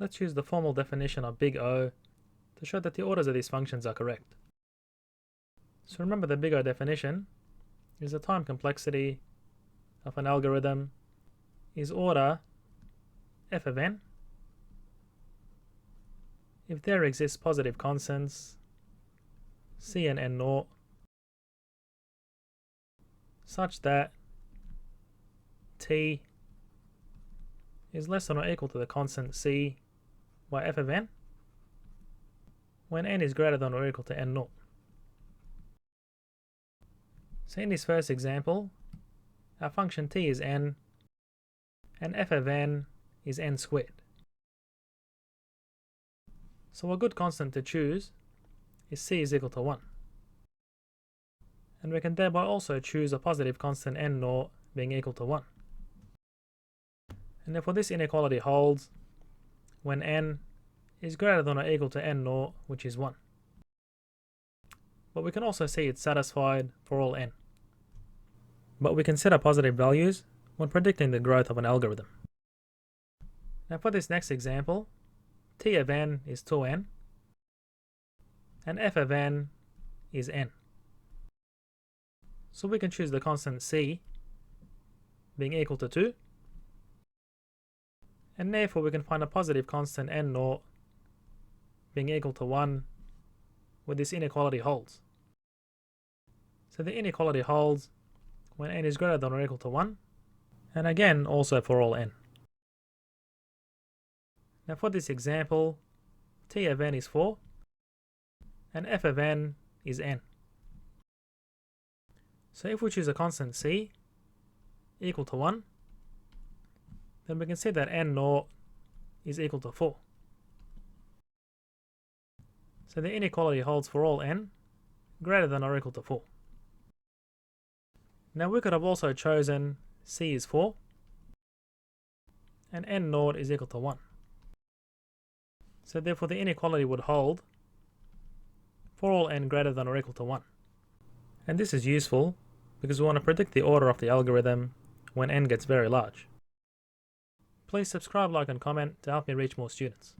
Let's use the formal definition of big O to show that the orders of these functions are correct. So remember, the big O definition is the time complexity of an algorithm is order f of n if there exists positive constants c and n naught such that t is less than or equal to the constant c by f of n when n is greater than or equal to n naught. So in this first example, our function t is n and f of n is n squared. So a good constant to choose is c is equal to 1. And we can thereby also choose a positive constant n naught being equal to 1. And therefore this inequality holds when n is greater than or equal to n naught, which is 1. But we can also see it's satisfied for all n. But we consider positive values when predicting the growth of an algorithm. Now for this next example, t of n is 2n and f of n is n. So we can choose the constant c being equal to 2, and therefore we can find a positive constant n naught being equal to 1 where this inequality holds. So the inequality holds when n is greater than or equal to 1, and again also for all n. Now for this example, t of n is 4 and f of n is n. So if we choose a constant c equal to 1, then we can see that n naught is equal to 4. So the inequality holds for all n greater than or equal to 4. Now we could have also chosen c is 4 and n naught is equal to 1. So therefore the inequality would hold for all n greater than or equal to 1. And this is useful because we want to predict the order of the algorithm when n gets very large. Please subscribe, like and comment to help me reach more students.